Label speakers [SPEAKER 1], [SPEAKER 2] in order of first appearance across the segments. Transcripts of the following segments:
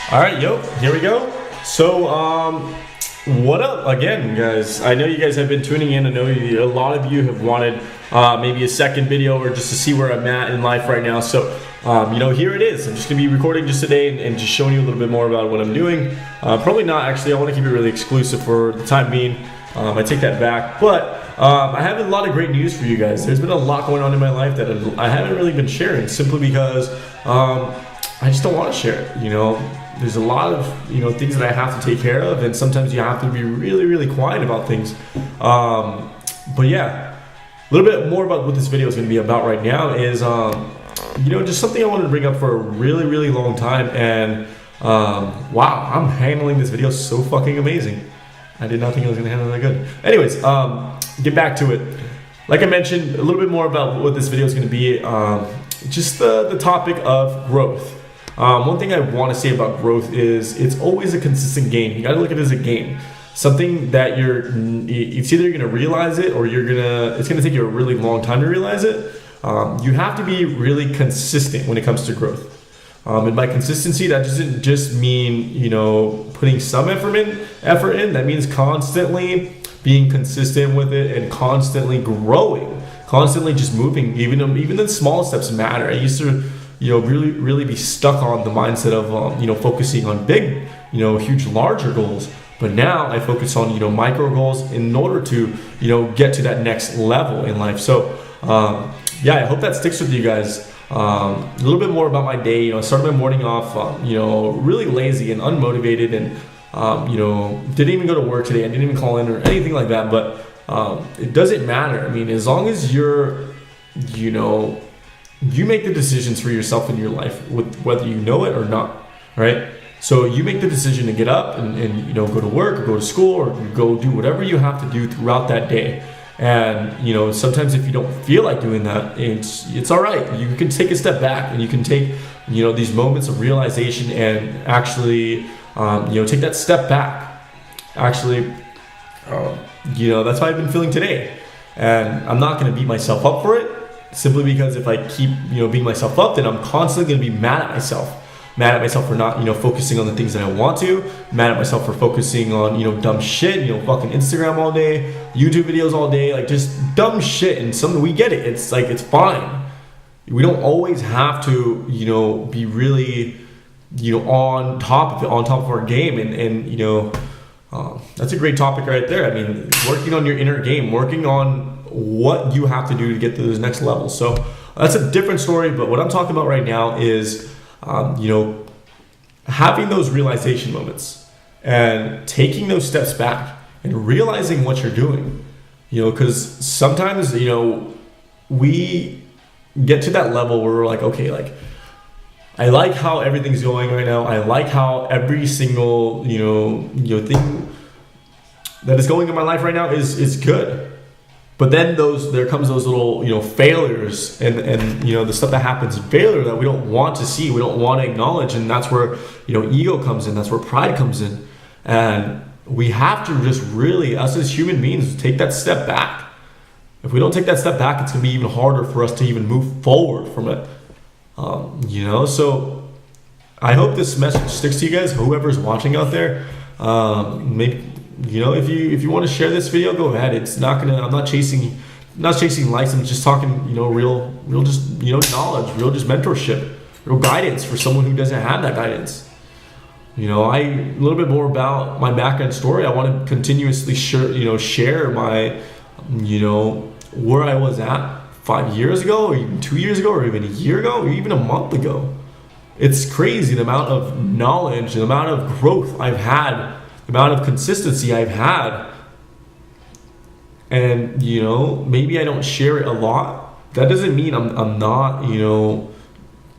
[SPEAKER 1] All right, here we go. So, what up again, guys? I know you guys have been tuning in. I know a lot of you have wanted maybe a second video or just to see where I'm at in life right now. So, here it is. I'm just gonna be recording just today and just showing you a little bit more about what I'm doing. Probably not actually. I want to keep it really exclusive for the time being. I take that back, but I have a lot of great news for you guys. There's been a lot going on in my life that I haven't really been sharing simply because I just don't want to share it. There's a lot of things that I have to take care of, and sometimes you have to be really, really quiet about things. But yeah, a little bit more about what this video is going to be about right now is just something I wanted to bring up for a really, really long time. And wow, I'm handling this video so fucking amazing. I did not think I was going to handle it that good. Anyways, get back to it. Like I mentioned, a little bit more about what this video is going to be. Just the topic of growth. One thing I want to say about growth is it's always a consistent game. You got to look at it as a game. Something that it's either you're going to realize it or it's going to take you a really long time to realize it. You have to be really consistent when it comes to growth. And by consistency, that doesn't just mean, putting some effort in. That means constantly being consistent with it and constantly growing, constantly just moving. Even the small steps matter. I used to really, really be stuck on the mindset of, focusing on big, huge, larger goals. But now I focus on, micro goals in order to, get to that next level in life. So, I hope that sticks with you guys. A little bit more about my day. I started my morning off, really lazy and unmotivated and, didn't even go to work today. I didn't even call in or anything like that. But it doesn't matter. I mean, as long as you're, you make the decisions for yourself in your life, with whether you know it or not, right? So you make the decision to get up and go to work or go to school or go do whatever you have to do throughout that day. And sometimes if you don't feel like doing that, it's all right. You can take a step back and you can take these moments of realization and actually take that step back. Actually, that's how I've been feeling today, and I'm not going to beat myself up for it. Simply because if I keep, beating myself up, then I'm constantly going to be mad at myself. Mad at myself for not, focusing on the things that I want to. Mad at myself for focusing on, dumb shit, fucking Instagram all day, YouTube videos all day, like just dumb shit. And we get it. It's like, it's fine. We don't always have to, be really, on top of our game. And that's a great topic right there. I mean, working on your inner game, working on what you have to do to get to those next levels. So that's a different story, but what I'm talking about right now is having those realization moments and taking those steps back and realizing what you're doing, because sometimes we get to that level where we're like, okay, like I like how everything's going right now. I like how every single thing that is going in my life right now is good. But then there comes those little failures and the stuff that happens in failure that we don't want to see, we don't want to acknowledge, and that's where ego comes in, that's where pride comes in, and we have to just really, us as human beings, take that step back. If we don't take that step back, it's gonna be even harder for us to even move forward from it. So I hope this message sticks to you guys, whoever's watching out there. Maybe if you want to share this video, go ahead. I'm not chasing likes. I'm just talking, real just, knowledge, real just mentorship, real guidance for someone who doesn't have that guidance. A little bit more about my background story. I want to continuously share my, where I was at 5 years ago, or even 2 years ago, or even a year ago, or even a month ago. It's crazy the amount of knowledge, the amount of growth I've had, the amount of consistency I've had. And maybe I don't share it a lot. That doesn't mean I'm not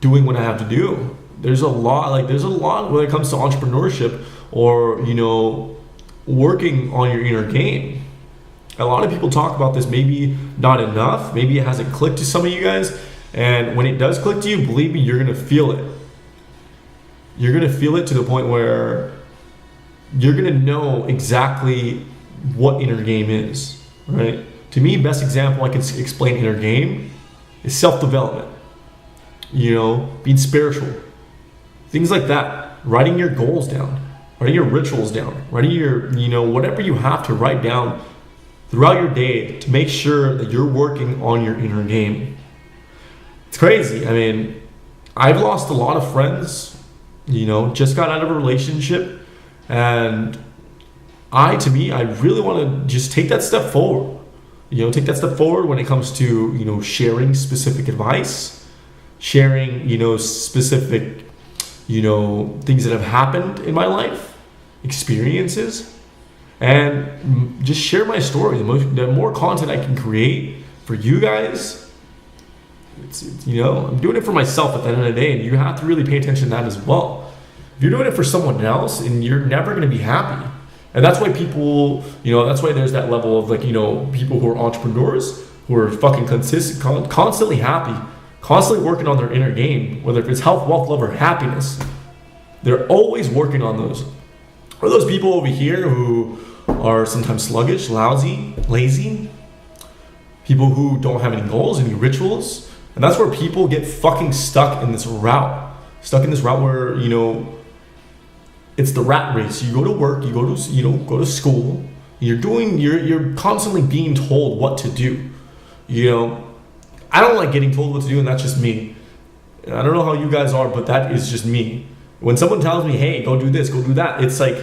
[SPEAKER 1] doing what I have to do. There's a lot when it comes to entrepreneurship or working on your inner game. A lot of people talk about this, maybe not enough, maybe it hasn't clicked to some of you guys, and when it does click to you, believe me, you're gonna feel it. You're gonna feel it to the point where you're gonna know exactly what inner game is, right? To me, best example I can explain inner game is self-development. Being spiritual, Things like that. Writing your goals down, writing your rituals down, writing your, whatever you have to write down throughout your day to make sure that you're working on your inner game. It's crazy. I mean, I've lost a lot of friends, just got out of a relationship, and I really want to just take that step forward. Take that step forward when it comes to, sharing specific advice, sharing, specific, things that have happened in my life, experiences, and just share my story. The more content I can create for you guys, I'm doing it for myself at the end of the day, and you have to really pay attention to that as well. If you're doing it for someone else, and you're never going to be happy. And that's why people, that's why there's that level of people who are entrepreneurs, who are fucking constantly happy, constantly working on their inner game, whether if it's health, wealth, love, or happiness. They're always working on those. Or those people over here who are sometimes sluggish, lousy, lazy, people who don't have any goals, any rituals. And that's where people get fucking stuck in this route where, it's the rat race. You go to work, you go to school, you're constantly being told what to do. I don't like getting told what to do, and that's just me. I don't know how you guys are, but that is just me. When someone tells me, hey, go do this, go do that, it's like,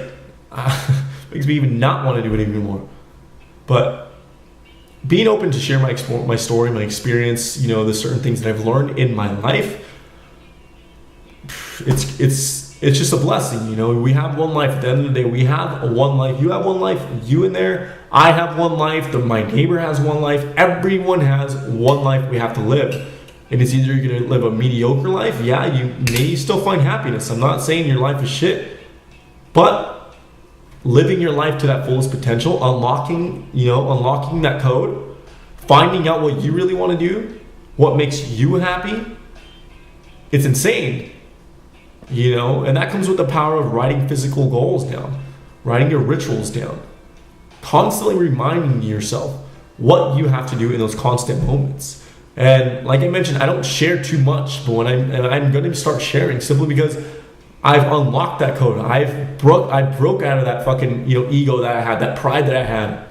[SPEAKER 1] makes me even not want to do it anymore. But being open to share my story, my experience, the certain things that I've learned in my life, it's just a blessing. We have one life. At the end of the day, we have one life. You have one life, you in there. I have one life. My neighbor has one life. Everyone has one life we have to live. And it's either you're going to live a mediocre life. Yeah, you may still find happiness. I'm not saying your life is shit. But living your life to that fullest potential, unlocking that code, finding out what you really want to do, what makes you happy, it's insane. And that comes with the power of writing physical goals down, writing your rituals down, constantly reminding yourself what you have to do in those constant moments. And like I mentioned, I don't share too much, but when I'm going to start sharing simply because I've unlocked that code. I broke out of that fucking ego that I had, that pride that I had.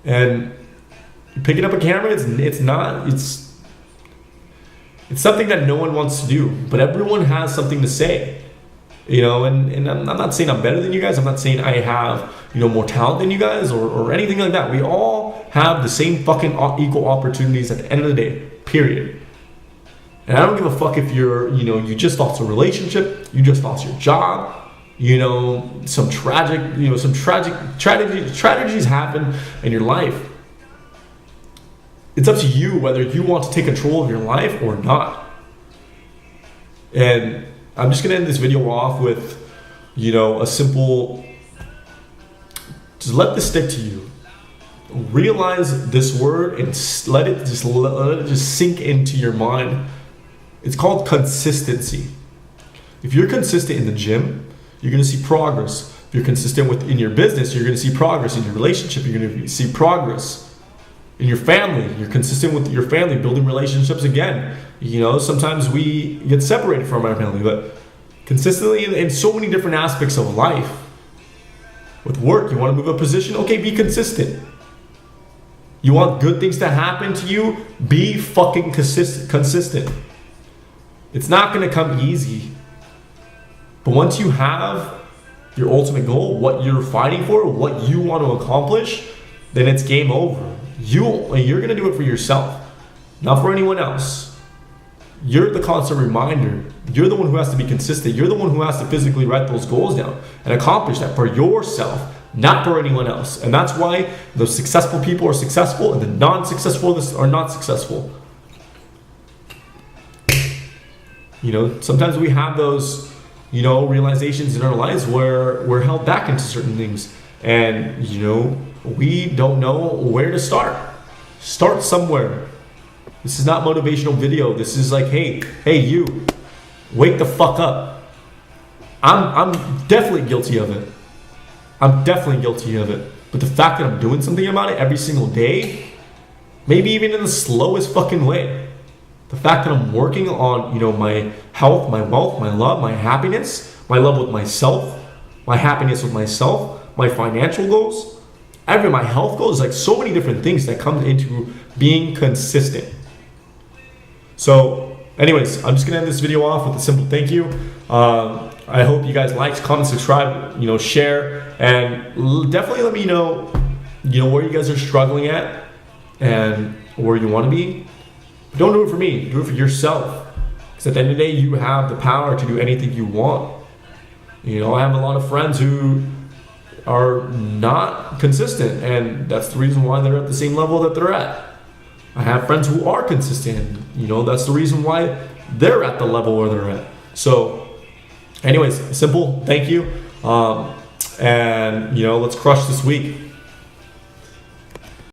[SPEAKER 1] And picking up a camera, it's something that no one wants to do, but everyone has something to say, and I'm not saying I'm better than you guys. I'm not saying I have, more talent than you guys or anything like that. We all have the same fucking equal opportunities at the end of the day, period. And I don't give a fuck if you're, you just lost a relationship, you just lost your job, some tragedies happen in your life. It's up to you whether you want to take control of your life or not. And I'm just going to end this video off with, a simple, just let this stick to you. Realize this word and let it just sink into your mind. It's called consistency. If you're consistent in the gym, you're going to see progress. If you're consistent in your business, you're going to see progress. In your relationship, you're going to see progress. In your family, you're consistent with your family, building relationships again. Sometimes we get separated from our family, but consistently in so many different aspects of life. With work, you want to move a position? Okay, be consistent. You want good things to happen to you? Be fucking consistent. It's not going to come easy. But once you have your ultimate goal, what you're fighting for, what you want to accomplish, then it's game over. You're going to do it for yourself, not for anyone else. You're the constant reminder. You're the one who has to be consistent. You're the one who has to physically write those goals down and accomplish that for yourself, not for anyone else. And that's why the successful people are successful and the non-successful are not successful. Sometimes we have those, realizations in our lives where we're held back into certain things. And, we don't know where to start. Start somewhere. This is not motivational video. This is like, hey, you, wake the fuck up. I'm definitely guilty of it. But the fact that I'm doing something about it every single day, maybe even in the slowest fucking way, The fact that I'm working on, my health, my wealth, my love, my happiness, my love with myself, my happiness with myself, my financial goals, my health goals, like so many different things that come into being consistent. So anyways, I'm just gonna end this video off with a simple thank you. I hope you guys like, comment, subscribe, share, and definitely let me know, where you guys are struggling at and where you want to be. But don't do it for me, do it for yourself. Because at the end of the day, you have the power to do anything you want. I have a lot of friends who are not consistent, and that's the reason why they're at the same level that they're at. I have friends who are consistent, that's the reason why they're at the level where they're at. So anyways, simple thank you, and let's crush this week.